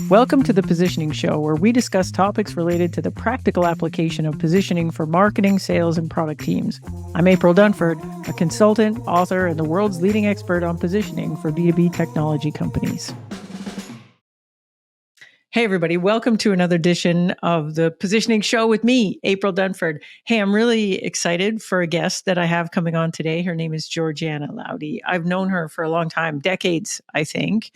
Welcome to the Positioning Show, where we discuss topics related to the practical application of positioning for marketing, sales, and product teams. I'm April Dunford, a consultant, author, and the world's leading expert on positioning for B2B technology companies. Hey, everybody. Welcome to another edition of the Positioning Show with me, April Dunford. Hey, I'm really excited for a guest that I have coming on today. Her name is Georgiana Laudi. I've known her for a long time, decades, I think.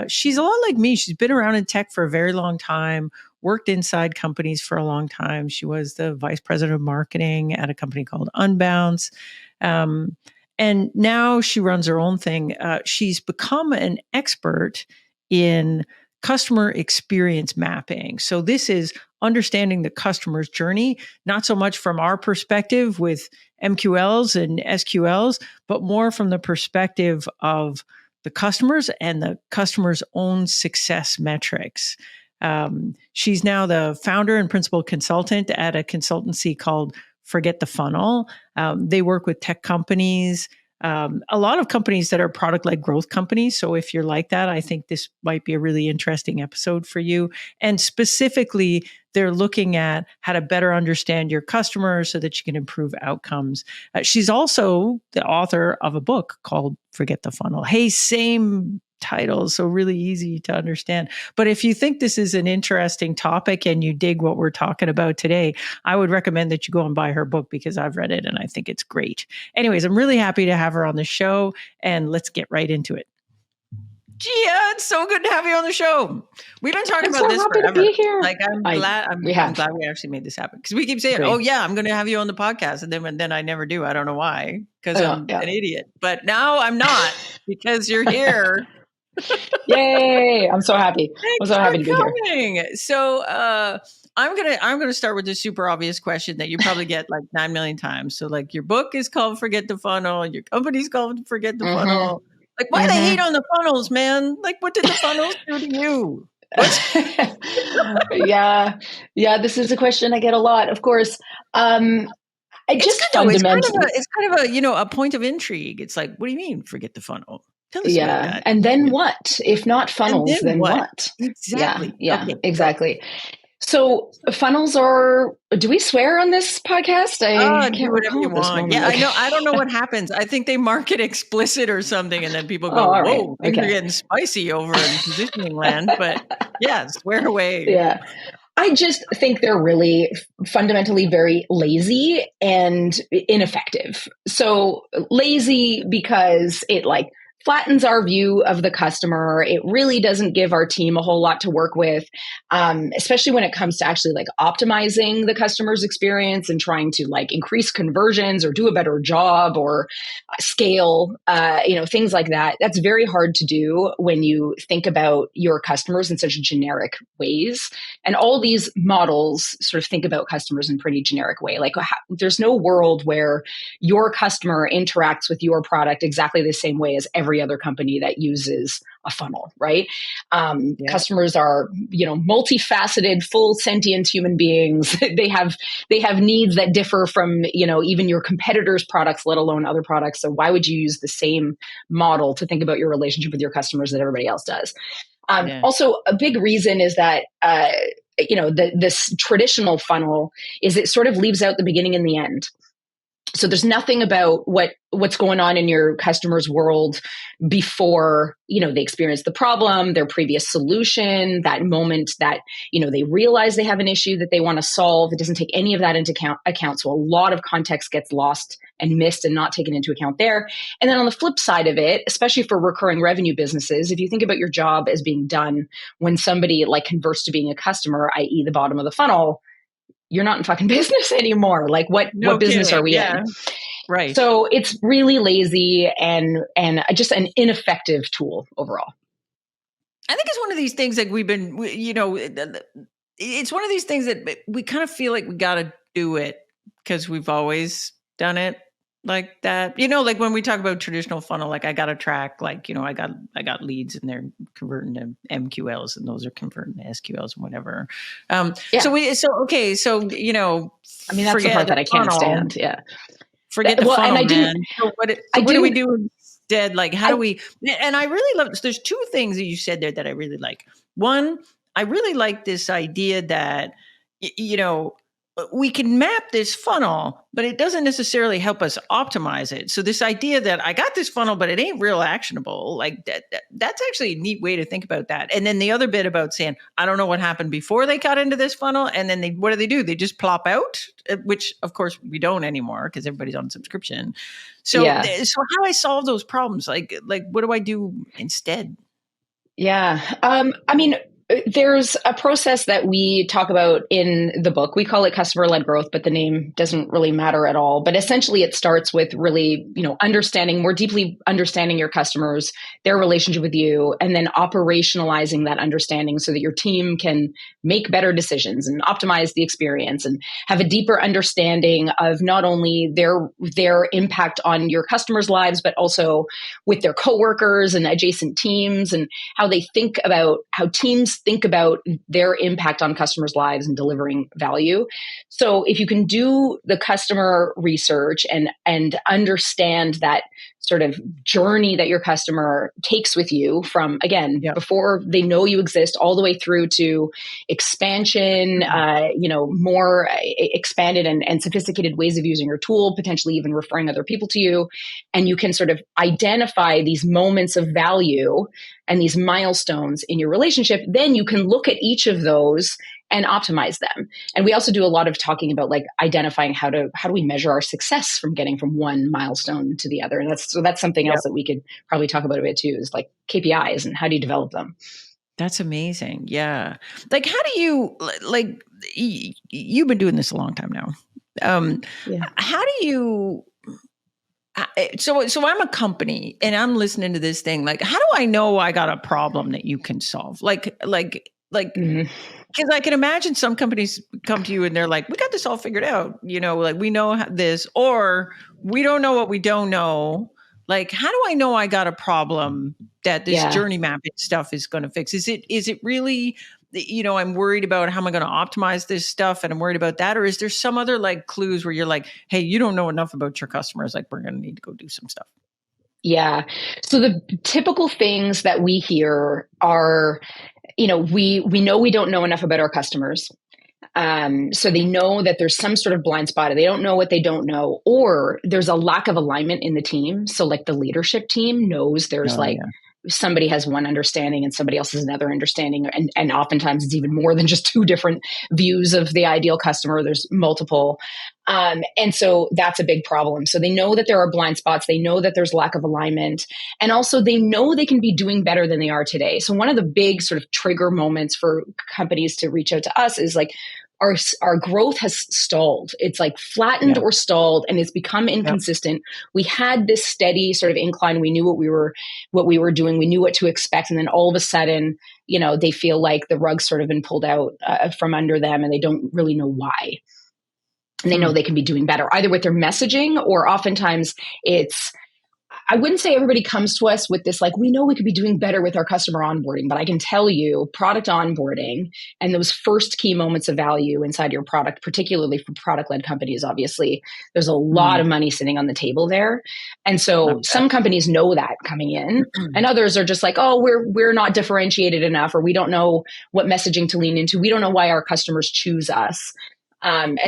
She's a lot like me. She's been around in tech for a very long time, worked inside companies for a long time. She was the vice president of marketing at a company called Unbounce. And now she runs her own thing. She's become an expert in customer experience mapping. So this is understanding the customer's journey, not so much from our perspective with MQLs and SQLs, but more from the perspective of the customers and the customer's own success metrics. She's now the founder and principal consultant at a consultancy called Forget the Funnel. They work with tech companies, a lot of companies that are product-led growth companies. So if you're like that, I think this might be a really interesting episode for you. And specifically, they're looking at how to better understand your customers so that you can improve outcomes. She's also the author of a book called Forget the Funnel. Hey, same title, so really easy to understand. But if you think this is an interesting topic and you dig what we're talking about today, I would recommend that you go and buy her book because I've read it and I think it's great. Anyways, I'm really happy to have her on the show, and let's get right into it. Gia, it's so good to have you on the show. We've been talking about this forever. To be here. Like, I'm glad we actually made this happen, because we keep saying, "Oh yeah, I'm going to have you on the podcast," and then I never do. I don't know why, because I'm an idiot. But now I'm not, because you're here. Yay! I'm so happy. I'm so happy to be here. So I'm gonna start with this super obvious question that you probably get like 9 million times. So like, your book is called Forget the Funnel, your company's called Forget the Funnel. Like, why they hate on the funnels, man? Like, what did the funnels do to you? Yeah. This is a question I get a lot, of course. It's kind of a point of intrigue. It's like, what do you mean, forget the funnel? Tell us about that. And then what? If not funnels, then what? Exactly. Yeah, okay. Exactly. So funnels are, do we swear on this podcast? Do whatever you want. Yeah, I know. I don't know what happens. I think they mark it explicit or something, and then people go, whoa, things are getting spicy over in positioning land. But yeah, swear away. Yeah. I just think they're really fundamentally very lazy and ineffective. So lazy because it flattens our view of the customer. It really doesn't give our team a whole lot to work with, especially when it comes to actually optimizing the customer's experience and trying to increase conversions or do a better job or scale, things like that. That's very hard to do when you think about your customers in such generic ways. And all these models sort of think about customers in a pretty generic way. There's no world where your customer interacts with your product exactly the same way as every other company that uses a funnel, right? Customers are, multifaceted, full sentient human beings. They have needs that differ from, even your competitors' products, let alone other products. So why would you use the same model to think about your relationship with your customers that everybody else does? Also, a big reason is that, this traditional funnel is it sort of leaves out the beginning and the end. So there's nothing about what's going on in your customer's world before, they experience the problem, their previous solution, that moment that, they realize they have an issue that they want to solve. It doesn't take any of that into account. So a lot of context gets lost and missed and not taken into account there. And then on the flip side of it, especially for recurring revenue businesses, if you think about your job as being done when somebody converts to being a customer, i.e. the bottom of the funnel, you're not in fucking business anymore. What business are we in? Right. So it's really lazy and just an ineffective tool overall. I think it's one of these things that it's one of these things that we kind of feel like we got to do it because we've always done it like that. When we talk about traditional funnel, I got to track, I got leads and they're converting to MQLs and those are converting to SQLs and whatever. I mean, that's the part that I can't stand. Yeah. Forget the funnel, man. So what do we do dead. Like, how do we, and I really love, there's two things that you said there that I really like. One, I really like this idea that, you know, we can map this funnel, but it doesn't necessarily help us optimize it. So this idea that I got this funnel, but it ain't real actionable, like that's actually a neat way to think about that. And then the other bit about saying, I don't know what happened before they got into this funnel. And then what do? They just plop out, which of course we don't anymore because everybody's on subscription. So, Yeah. so how do I solve those problems? Like what do I do instead? Yeah. I mean, there's a process that we talk about in the book. We call it customer-led growth, but the name doesn't really matter at all. But essentially it starts with really, more deeply understanding your customers, their relationship with you, and then operationalizing that understanding so that your team can make better decisions and optimize the experience and have a deeper understanding of not only their impact on your customers' lives, but also with their coworkers and adjacent teams, and how teams think about their impact on customers' lives and delivering value. So if you can do the customer research and understand that sort of journey that your customer takes with you from, again, before they know you exist, all the way through to expansion, more expanded and sophisticated ways of using your tool, potentially even referring other people to you. And you can sort of identify these moments of value and these milestones in your relationship, then you can look at each of those and optimize them. And we also do a lot of talking about like identifying how do we measure our success from getting from one milestone to the other. And that's something else that we could probably talk about a bit too, is like KPIs and how do you develop them? That's amazing. Yeah. Like, how do you, like, you've been doing this a long time now. How do you, so I'm a company and I'm listening to this thing. Like, how do I know I got a problem that you can solve? Like, because I can imagine some companies come to you and they're like, we got this all figured out, like we know this, or we don't know what we don't know. Like, how do I know I got a problem that this journey mapping stuff is going to fix? Is it really, I'm worried about how am I going to optimize this stuff and I'm worried about that? Or is there some other like clues where you're like, hey, you don't know enough about your customers. Like, we're going to need to go do some stuff. Yeah. So the typical things that we hear are, we know we don't know enough about our customers. So they know that there's some sort of blind spot. They don't know what they don't know, or there's a lack of alignment in the team. So like the leadership team knows there's somebody has one understanding and somebody else has another understanding. And oftentimes it's even more than just two different views of the ideal customer. There's multiple. And so that's a big problem. So they know that there are blind spots. They know that there's lack of alignment. And also they know they can be doing better than they are today. So one of the big sort of trigger moments for companies to reach out to us is like, our growth has stalled. It's like flattened or stalled, and it's become inconsistent. We had this steady sort of incline. We knew what we were doing. We knew what to expect. And then all of a sudden, they feel like the rug's sort of been pulled out from under them, and they don't really know why. And they know they can be doing better, either with their messaging, or oftentimes I wouldn't say everybody comes to us with this, like, we know we could be doing better with our customer onboarding, but I can tell you product onboarding and those first key moments of value inside your product, particularly for product-led companies, obviously, there's a lot of money sitting on the table there. And so some companies know that coming in, and others are just like, oh, we're not differentiated enough, or we don't know what messaging to lean into. We don't know why our customers choose us.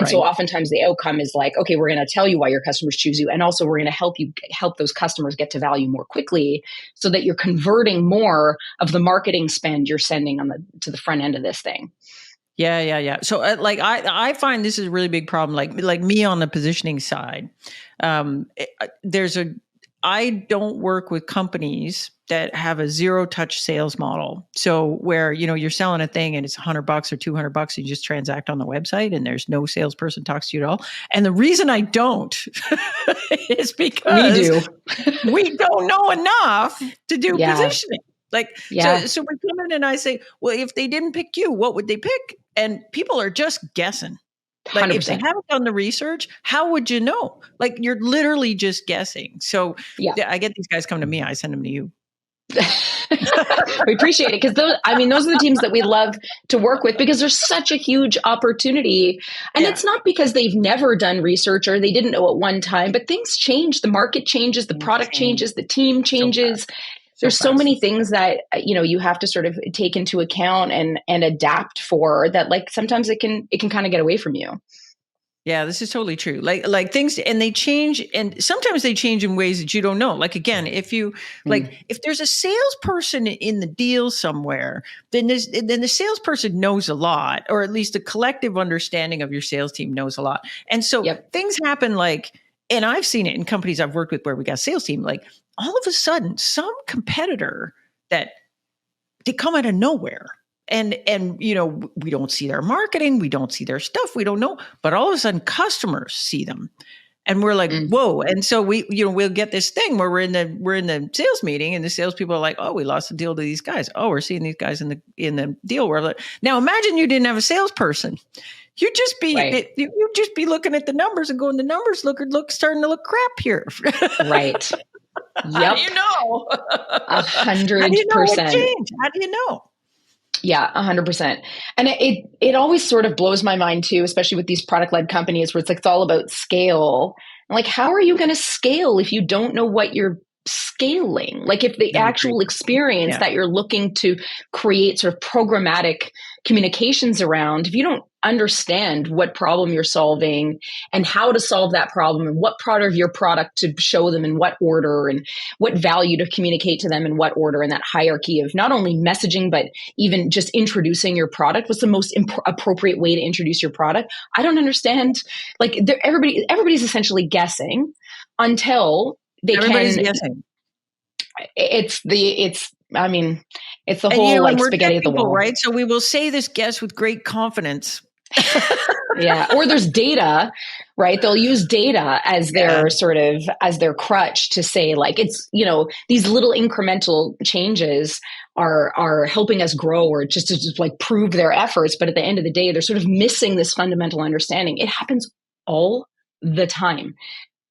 So oftentimes the outcome is like, okay, we're going to tell you why your customers choose you. And also we're going to help those customers get to value more quickly so that you're converting more of the marketing spend you're sending to the front end of this thing. Yeah. So like, I find this is a really big problem. Like me on the positioning side, I don't work with companies that have a zero touch sales model. So where, you're selling a thing and it's $100 or $200, you just transact on the website and there's no salesperson talks to you at all. And the reason I don't is because we don't know enough to do positioning. So we come in and I say, well, if they didn't pick you, what would they pick? And people are just guessing. Like 100%. If they haven't done the research, how would you know? Like, you're literally just guessing. So I get these guys come to me, I send them to you. We appreciate it, because those are the teams that we love to work with, because there's such a huge opportunity. And it's not because they've never done research or they didn't know at one time, but things change. The market changes, the product changes, the team changes. There's so many things that, you have to sort of take into account and adapt for that. Like sometimes it can kind of get away from you. Yeah, this is totally true. Like things, and they change, and sometimes they change in ways that you don't know. Like again, if there's a salesperson in the deal somewhere, then the salesperson knows a lot, or at least a collective understanding of your sales team knows a lot. And so things happen and I've seen it in companies I've worked with where we got a sales team, like all of a sudden some competitor that they come out of nowhere. And we don't see their marketing, we don't see their stuff, we don't know, but all of a sudden customers see them, and we're like, whoa! And so we'll get this thing where we're in the sales meeting, and the salespeople are like, oh, we lost the deal to these guys. Oh, we're seeing these guys in the deal. We're like, now imagine you didn't have a salesperson. You'd just be looking at the numbers and going, the numbers starting to look crap here. Right. Yep. How do you know? 100%. How do you know what changed? How do you know? Yeah, 100%. And it always sort of blows my mind too, especially with these product-led companies where it's all about scale. Like, how are you going to scale if you don't know what you're scaling? Like, if the actual experience that you're looking to create sort of programmatic communications around, if you don't understand what problem you're solving and how to solve that problem and what part of your product to show them in what order and what value to communicate to them in what order, and that hierarchy of not only messaging, but even just introducing your product, what's the most appropriate way to introduce your product? I don't understand. Like, everybody's essentially guessing until everybody's guessing. It's the whole like spaghetti at the wall, right? So we will say this guess with great confidence. Yeah. Or there's data, right? They'll use data as their as their crutch to say, like, it's, these little incremental changes are helping us grow, or just to like prove their efforts. But at the end of the day, they're sort of missing this fundamental understanding. It happens all the time.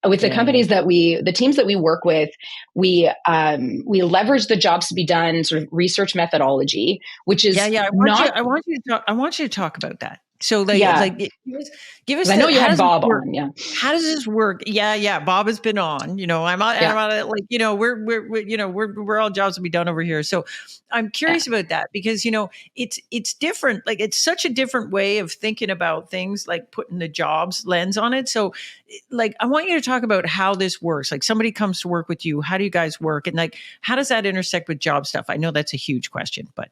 With the companies the teams that we work with, we leverage the jobs to be done sort of research methodology, which is I want you to talk about that. So give us. I know you had Bob on. Yeah. How does this work? Yeah. Bob has been on. I'm on it. Like, we're all jobs to be done over here. So I'm curious about that, because it's different. Like, it's such a different way of thinking about things, like putting the jobs lens on it. So, like, I want you to talk about how this works. Like, somebody comes to work with you. How do you guys work? And like, how does that intersect with job stuff? I know that's a huge question, but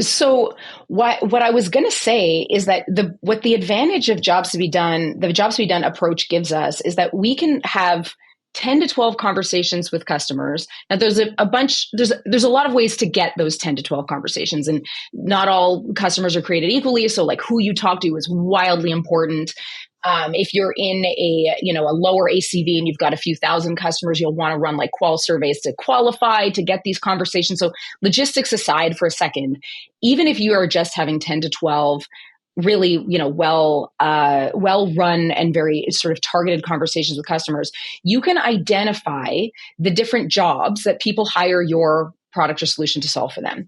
So what I was going to say is that what the advantage of the jobs to be done approach gives us is that we can have 10 to 12 conversations with customers. Now there's a lot of ways to get those 10 to 12 conversations, and not all customers are created equally. So like, who you talk to is wildly important. If you're in a lower ACV and you've got a few thousand customers, you'll want to run like qual surveys to qualify to get these conversations. So logistics aside for a second, even if you are just having 10 to 12 really, well run and very sort of targeted conversations with customers, you can identify the different jobs that people hire your product or solution to solve for them.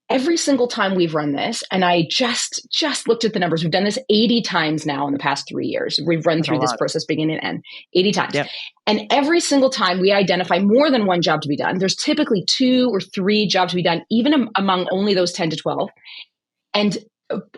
Every single time we've run this, and I just looked at the numbers, we've done this 80 times now in the past 3 years. We've run through this process beginning and end 80 times. Yep. And every single time we identify more than one job to be done. There's typically 2 or 3 jobs to be done, even among only those 10 to 12. And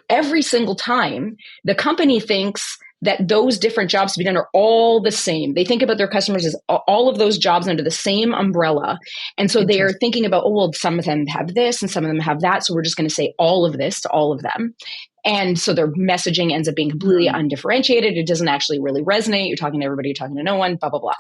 every single time, the company thinks that those different jobs to be done are all the same. They think about their customers as all of those jobs under the same umbrella. And so they are thinking about, some of them have this and some of them have that. So we're just going to say all of this to all of them. And so their messaging ends up being completely undifferentiated. It doesn't actually really resonate. You're talking to everybody, you're talking to no one, blah, blah, blah.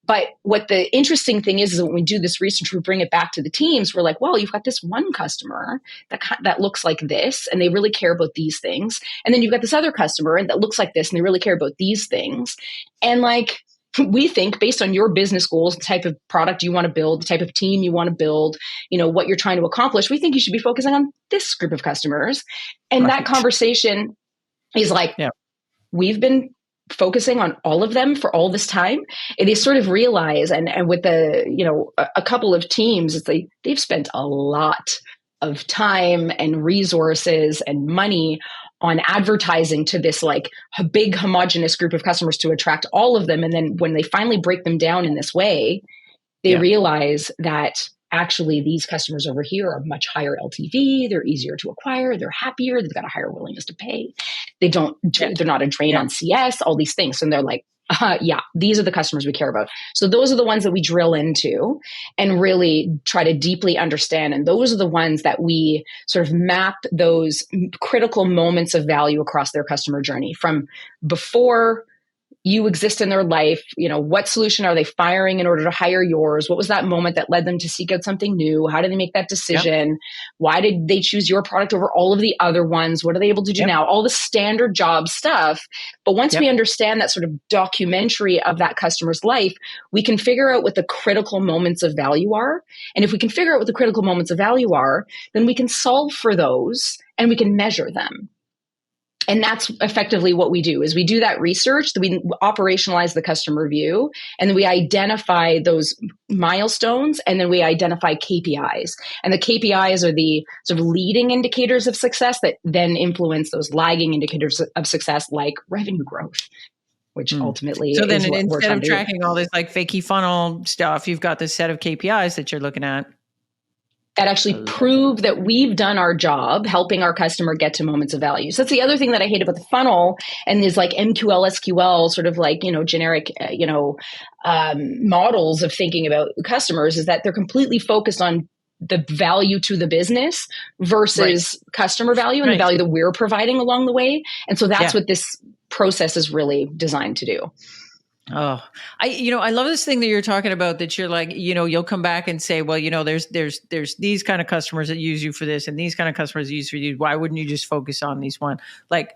But what the interesting thing is that when we do this research, we bring it back to the teams. We're like, well, you've got this one customer that looks like this, and they really care about these things. And then you've got this other customer that looks like this, and they really care about these things. And like, we think based on your business goals, the type of product you want to build, the type of team you want to build, what you're trying to accomplish, we think you should be focusing on this group of customers. And that conversation is like, we've been focusing on all of them for all this time, and they sort of realize, and with the, a couple of teams, it's like they've spent a lot of time and resources and money on advertising to this like a big homogenous group of customers to attract all of them. And then when they finally break them down in this way, they realize that actually these customers over here are much higher LTV. They're easier to acquire. They're happier. They've got a higher willingness to pay. They're not a drain on CS, all these things. And they're like, these are the customers we care about. So those are the ones that we drill into and really try to deeply understand. And those are the ones that we sort of map those critical moments of value across their customer journey from before you exist in their life. What solution are they firing in order to hire yours? What was that moment that led them to seek out something new? How did they make that decision? Yep. Why did they choose your product over all of the other ones? What are they able to do now? All the standard job stuff. But once we understand that sort of documentary of that customer's life, we can figure out what the critical moments of value are. And if we can figure out what the critical moments of value are, then we can solve for those and we can measure them. And that's effectively what we do, is we do that research, that we operationalize the customer view, and then we identify those milestones, and then we identify KPIs. And the KPIs are the sort of leading indicators of success that then influence those lagging indicators of success, like revenue growth, which ultimately so then is what instead of tracking all this like fakey funnel stuff, you've got this set of KPIs that you're looking at that actually prove that we've done our job helping our customer get to moments of value. So that's the other thing that I hate about the funnel and is like MQL, SQL, sort of like, generic, models of thinking about customers, is that they're completely focused on the value to the business versus customer value and the value that we're providing along the way. And so that's what this process is really designed to do. Oh, I love this thing that you're talking about, that you're like, you'll come back and say, well, there's these kind of customers that use you for this and these kind of customers that use for you. Why wouldn't you just focus on these one? Like,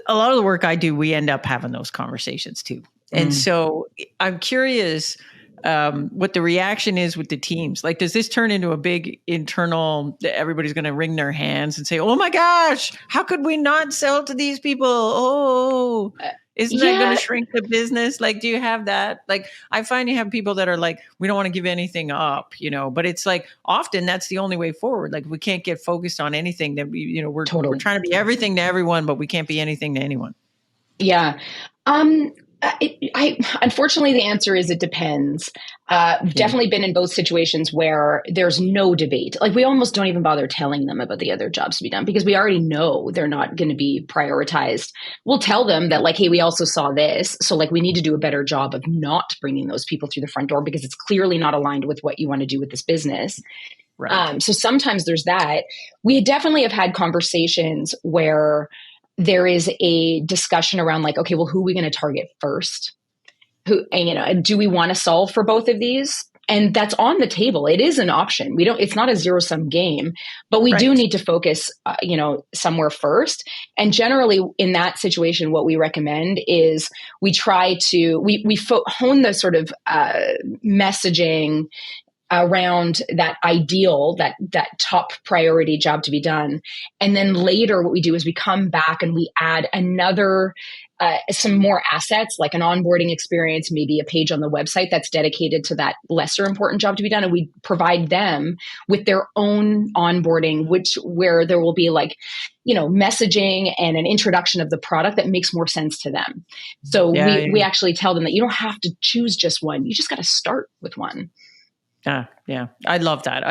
a lot of the work I do, we end up having those conversations too. And so I'm curious what the reaction is with the teams. Like, does this turn into a big internal, everybody's going to wring their hands and say, oh my gosh, how could we not sell to these people? Oh, isn't that going to shrink the business? Like, do you have that? Like, I find you have people that are like, we don't want to give anything up, but it's like, often that's the only way forward. Like, we can't get focused on anything that we're trying to be everything to everyone, but we can't be anything to anyone. Yeah. Unfortunately, the answer is it depends. We've definitely been in both situations where there's no debate. Like, we almost don't even bother telling them about the other jobs to be done because we already know they're not going to be prioritized. We'll tell them that, like, hey, we also saw this. So, like, we need to do a better job of not bringing those people through the front door because it's clearly not aligned with what you want to do with this business. Right. So sometimes there's that. We definitely have had conversations where there is a discussion around like, okay, well, who are we going to target first? Do we want to solve for both of these? And that's on the table. It is an option. It's not a zero sum game, but we do need to focus, somewhere first. And generally in that situation, what we recommend is we try to, hone the sort of messaging around that ideal, that top priority job to be done. And then later what we do is we come back and we add another, some more assets, like an onboarding experience, maybe a page on the website that's dedicated to that lesser important job to be done. And we provide them with their own onboarding, where there will be like, messaging and an introduction of the product that makes more sense to them. So we actually tell them that you don't have to choose just one. You just got to start with one. Yeah. I love that.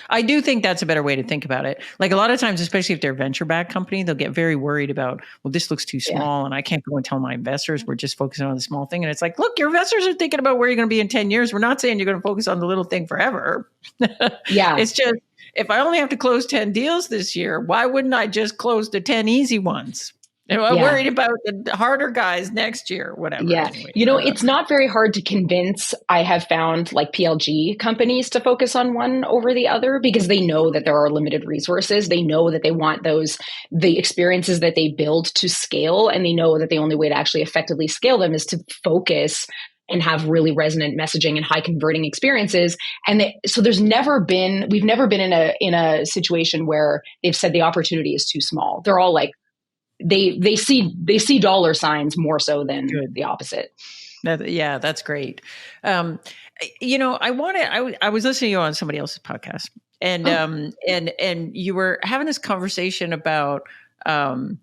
I do think that's a better way to think about it. Like, a lot of times, especially if they're a venture-backed company, they'll get very worried about, well, this looks too small and I can't go and tell my investors we're just focusing on the small thing. And it's like, look, your investors are thinking about where you're going to be in 10 years. We're not saying you're going to focus on the little thing forever. It's just, if I only have to close 10 deals this year, why wouldn't I just close the 10 easy ones? I'm worried about the harder guys next year, whatever. Yeah. Anyway, it's not very hard to convince, I have found, like PLG companies to focus on one over the other because they know that there are limited resources. They know that they want the experiences that they build to scale. And they know that the only way to actually effectively scale them is to focus and have really resonant messaging and high converting experiences. And so we've never been in a situation where they've said the opportunity is too small. They're all like, they see dollar signs more so than Good. the opposite. That's great. I was listening to you on somebody else's podcast, and and you were having this conversation about the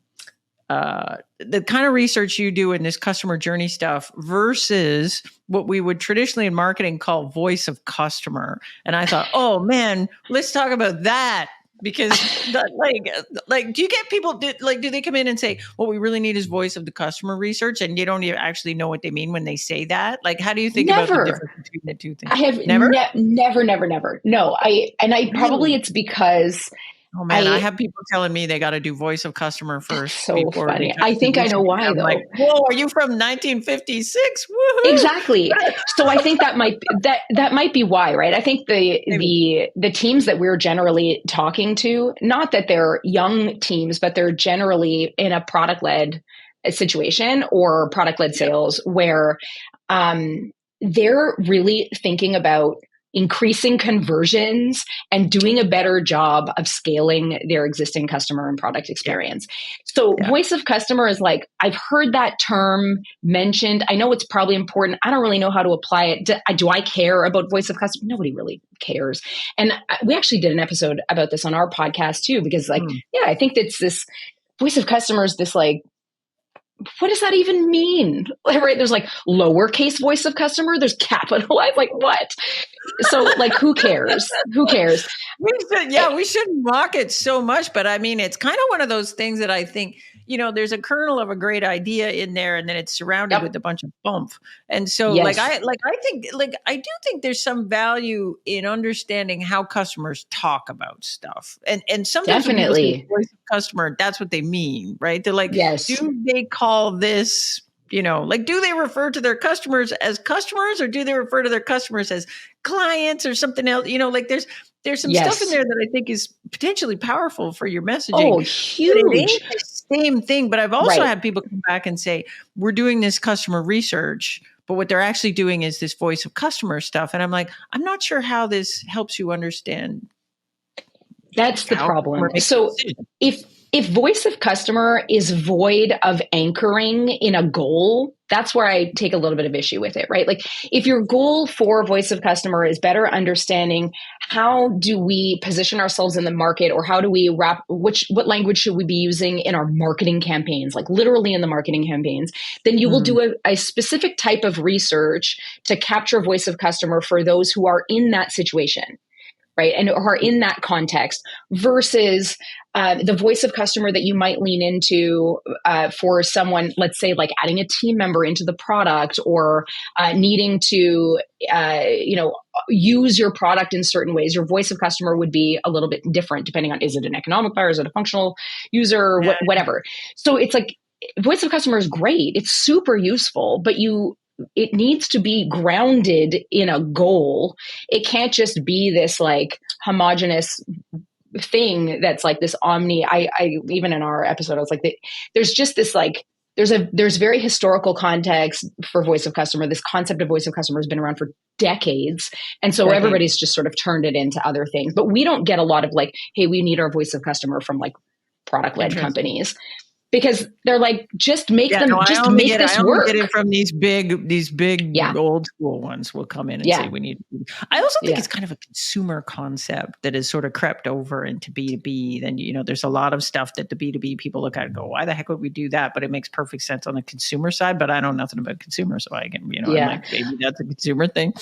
kind of research you do in this customer journey stuff versus what we would traditionally in marketing call voice of customer. And I thought, oh man, let's talk about that. Because do you get people do they come in and say, what we really need is voice of the customer research, and you don't even actually know what they mean when they say that? Like, how do you think about the difference between the two things? I have never. No, probably it's because oh man, I have people telling me they got to do voice of customer first. So funny. I think I know why though. Like, whoa, are you from 1956? Woohoo! Exactly. So I think that might be why, right? I think the teams that we're generally talking to, not that they're young teams, but they're generally in a product-led situation or product-led sales where they're really thinking about increasing conversions and doing a better job of scaling their existing customer and product experience. So voice of customer is like, I've heard that term mentioned. I know it's probably important. I don't really know how to apply it. Do I care about voice of customer? Nobody really cares. And we actually did an episode about this on our podcast too, because I think that's this voice of customer is this like, what does that even mean? Right? There's like lowercase voice of customer. There's capitalized. Like what? So like, who cares? Who cares? We shouldn't mock it so much, but I mean, it's kind of one of those things that I think, there's a kernel of a great idea in there, and then it's surrounded with a bunch of bump. And so I do think there's some value in understanding how customers talk about stuff. And sometimes when people say voice of customer, that's what they mean, right? They're like, do they call this, do they refer to their customers as customers, or do they refer to their customers as clients or something else? There's some stuff in there that I think is potentially powerful for your messaging. Oh, huge. But it ain't the same thing. But I've also had people come back and say, we're doing this customer research, but what they're actually doing is this voice of customer stuff. And I'm like, I'm not sure how this helps you understand. That's the problem. So if voice of customer is void of anchoring in a goal, that's where I take a little bit of issue with it, right? Like if your goal for voice of customer is better understanding how do we position ourselves in the market, or how do we what language should we be using in our marketing campaigns, like literally in the marketing campaigns, then you will do a specific type of research to capture voice of customer for those who are in that situation. Right. And are in that context versus the voice of customer that you might lean into for someone, let's say like adding a team member into the product, or needing to, use your product in certain ways. Your voice of customer would be a little bit different depending on, is it an economic buyer? Is it a functional user? Whatever. So it's like voice of customer is great. It's super useful, but it needs to be grounded in a goal. It can't just be this like homogenous thing that's like this I even in our episode, I was like, there's just this like, there's very historical context for voice of customer. This concept of voice of customer has been around for decades. And so everybody's just sort of turned it into other things. But we don't get a lot of like, hey, we need our voice of customer from like product-led companies. Because they're like, just make this work. I get it from these big old school ones will come in and say we need. I also think it's kind of a consumer concept that has sort of crept over into B2B. Then there's a lot of stuff that the B2B people look at and go, why the heck would we do that? But it makes perfect sense on the consumer side. But I know nothing about consumer, so I can I'm like, maybe that's a consumer thing.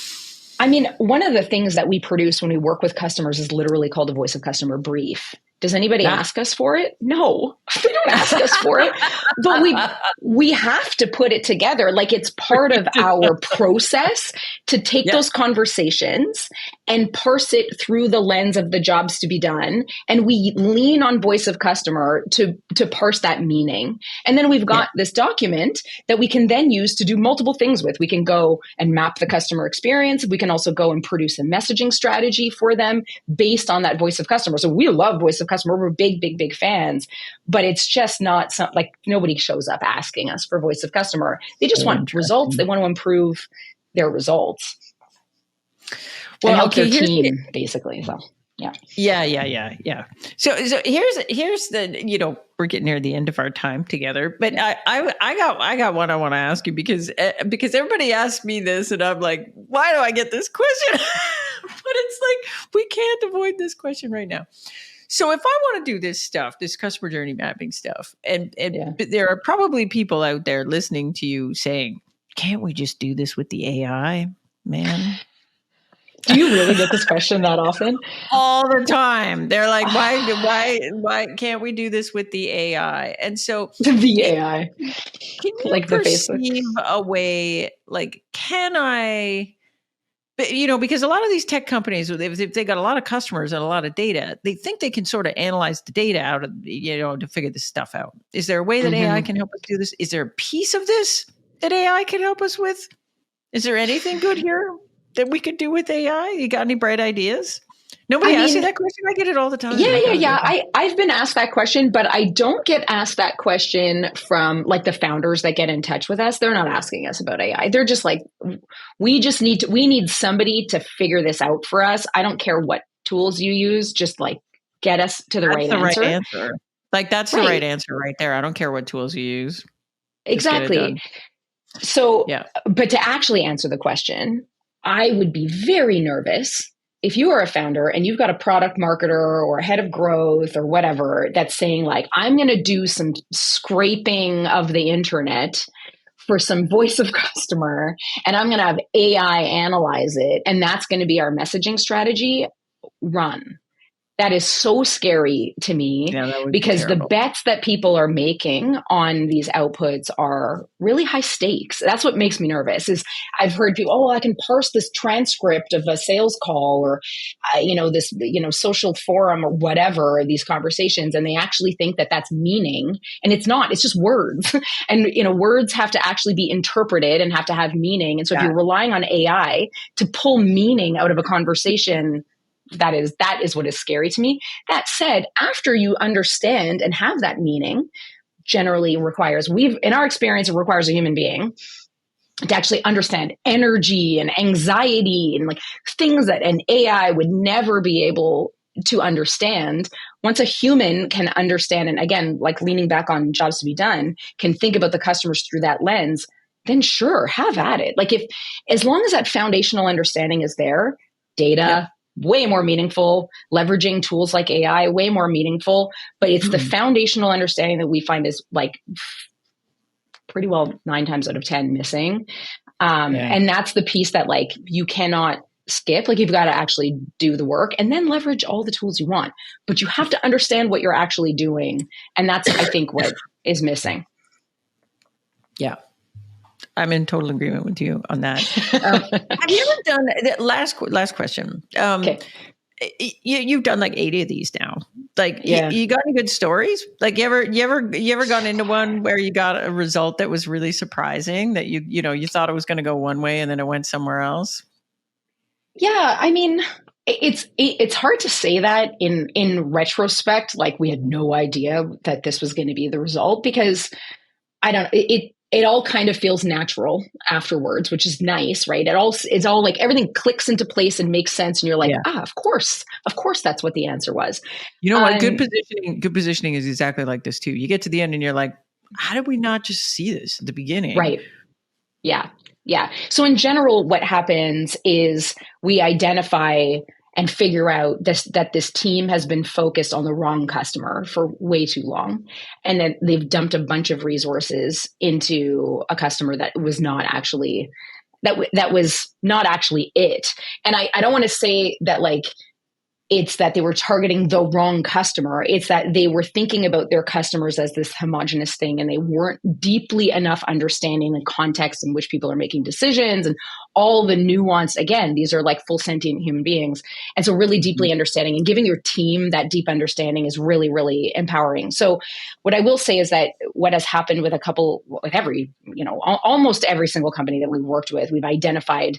I mean, one of the things that we produce when we work with customers is literally called a voice of customer brief. Does anybody ask us for it? No, they don't ask us for it, but we have to put it together. Like it's part of our process to take those conversations and parse it through the lens of the jobs to be done. And we lean on voice of customer to parse that meaning. And then we've got this document that we can then use to do multiple things with. We can go and map the customer experience. We can also go and produce a messaging strategy for them based on that voice of customer. So we love voice of customer. We're big fans, but it's just not like nobody shows up asking us for voice of customer. They just want results. They want to improve their results and help their team, basically. So Yeah. So here's the, we're getting near the end of our time together, but I got one I want to ask you because everybody asks me this and I'm like, why do I get this question? But it's like, we can't avoid this question right now. So if I want to do this stuff, this customer journey mapping stuff, and there are probably people out there listening to you saying, can't we just do this with the AI, man? Do you really get this question that often? All the time. They're like, why can't we do this with the AI? And so the AI, can you like perceive a way, like, can I, because a lot of these tech companies, if they got a lot of customers and a lot of data, they think they can sort of analyze the data out of, to figure this stuff out. Is there a way that AI can help us do this? Is there a piece of this that AI can help us with? Is there anything good here that we could do with AI? You got any bright ideas? Nobody asks you that question. I get it all the time. I've been asked that question, but I don't get asked that question from like the founders that get in touch with us. They're not asking us about AI. They're just like, we need somebody to figure this out for us. I don't care what tools you use. Just like get us to the right answer. Like that's the right answer right there. I don't care what tools you use. Exactly. So, but to actually answer the question, I would be very nervous if you are a founder and you've got a product marketer or a head of growth or whatever that's saying like, I'm going to do some scraping of the internet for some voice of customer and I'm going to have AI analyze it. And that's going to be our messaging strategy. Run. That is so scary to me because the bets that people are making on these outputs are really high stakes. That's what makes me nervous is I've heard people, I can parse this transcript of a sales call or, this, social forum or whatever, these conversations. And they actually think that that's meaning and it's not, it's just words and, words have to actually be interpreted and have to have meaning. And so if you're relying on AI to pull meaning out of a conversation, that is what is scary to me. That said, after you understand and have that meaning, generally in our experience, it requires a human being to actually understand energy and anxiety and like things that an AI would never be able to understand. Once a human can understand, and again, like leaning back on jobs to be done, can think about the customers through that lens, then sure, have at it. Like as long as that foundational understanding is there, data, way more meaningful, leveraging tools like AI, way more meaningful, but it's the foundational understanding that we find is like pretty well 9 times out of 10 missing. And that's the piece that like you cannot skip. Like you've got to actually do the work and then leverage all the tools you want, but you have to understand what you're actually doing. And that's, I think, what is missing. Yeah. I'm in total agreement with you on that. Have you ever done last question? You've done like 80 of these now. Like, you got any good stories? Like, you ever gone into one where you got a result that was really surprising that you thought it was going to go one way and then it went somewhere else? Yeah, I mean, it's hard to say that in retrospect. Like, we had no idea that this was going to be the result because it all kind of feels natural afterwards, which is nice, right? It's all like everything clicks into place and makes sense. And you're like, of course, that's what the answer was. You know what? Good positioning is exactly like this too. You get to the end and you're like, how did we not just see this at the beginning? Right. Yeah. So in general, what happens is we identify and figure out that this team has been focused on the wrong customer for way too long. And then they've dumped a bunch of resources into a customer that was not actually, that was not actually it. And I don't want to say that like, it's that they were targeting the wrong customer. It's that they were thinking about their customers as this homogenous thing and they weren't deeply enough understanding the context in which people are making decisions and all the nuance. Again, these are like full sentient human beings. And so really deeply understanding and giving your team that deep understanding is really, really empowering. So what I will say is that what has happened with almost every single company that we've worked with, we've identified,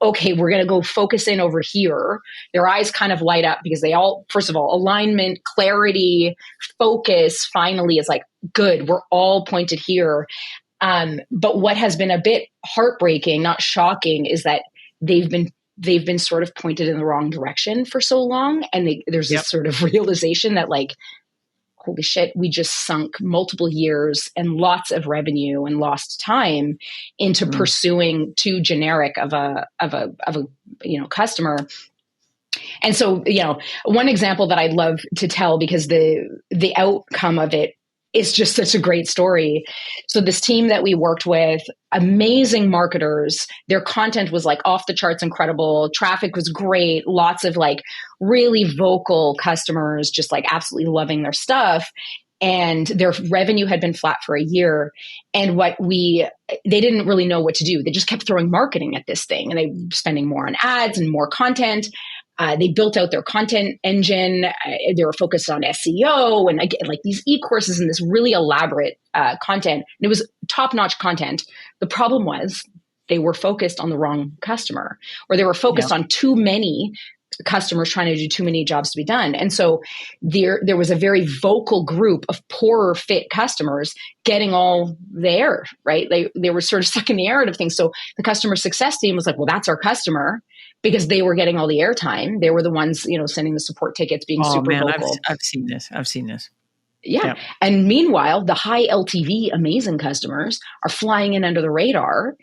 okay, we're going to go focus in over here. Their eyes kind of light up because they all, first of all, alignment, clarity, focus, finally is like, good, we're all pointed here. But what has been a bit heartbreaking, not shocking, is that they've been they've been sort of pointed in the wrong direction for so long. And there's this sort of realization that like, holy shit, we just sunk multiple years and lots of revenue and lost time into pursuing too generic of a customer. And so, one example that I'd love to tell, because the outcome of it is just such a great story. So this team that we worked with, amazing marketers, their content was like off the charts incredible. Traffic was great. Lots of like really vocal customers, just like absolutely loving their stuff. And their revenue had been flat for a year. And they didn't really know what to do. They just kept throwing marketing at this thing, and they were spending more on ads and more content. They built out their content engine. They were focused on SEO and again, like these e-courses and this really elaborate content. And it was top-notch content. The problem was they were focused on the wrong customer, or they were focused on too many customers trying to do too many jobs to be done. And so there was a very vocal group of poorer fit customers getting all the air, right? They were sort of stuck in the air of things. So the customer success team was like, well, that's our customer, because they were getting all the airtime. They were the ones, sending the support tickets, being super vocal. I've seen this. Yeah. And meanwhile, the high LTV amazing customers are flying in under the radar,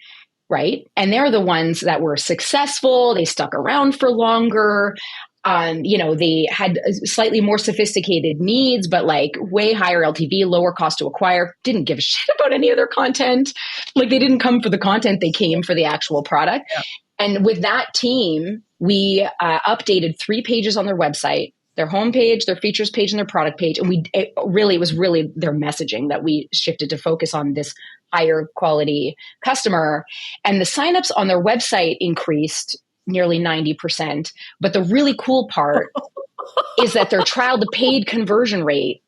right? And they're the ones that were successful. They stuck around for longer. They had slightly more sophisticated needs, but like way higher LTV, lower cost to acquire, didn't give a shit about any of their content. Like they didn't come for the content, they came for the actual product. Yeah. And with that team, we updated 3 pages on their website, their homepage, their features page, and their product page. And it was really their messaging that we shifted to focus on this higher quality customer. And the signups on their website increased nearly 90%. But the really cool part is that their trial to paid conversion rate,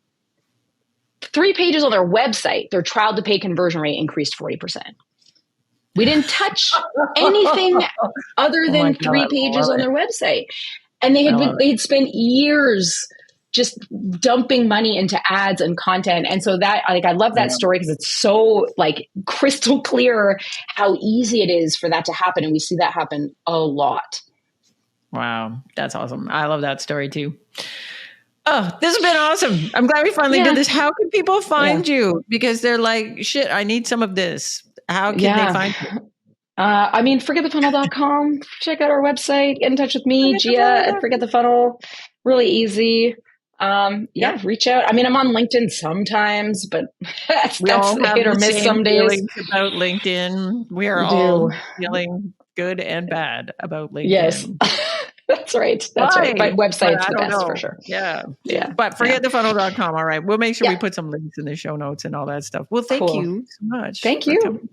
3 pages on their website, their trial to paid conversion rate increased 40%. We didn't touch anything other than 3 pages on their website. And they had spent years just dumping money into ads and content. And so that, like, I love that story because it's so like crystal clear how easy it is for that to happen. And we see that happen a lot. Wow. That's awesome. I love that story too. Oh, this has been awesome. I'm glad we finally did this. How can people find you? Because they're like, shit, I need some of this. How can they find you? Forgetthefunnel.com. Check out our website. Get in touch with me, Gia at Forget the Funnel. Really easy. Reach out. I mean, I'm on LinkedIn sometimes, but that's hit or miss some days. About LinkedIn. We are all feeling good and bad about LinkedIn. Yes. That's right. That's right. My website's the best for sure. Yeah. But forgetthefunnel.com. All right. We'll make sure we put some links in the show notes and all that stuff. Well, thank you so much. Thank you.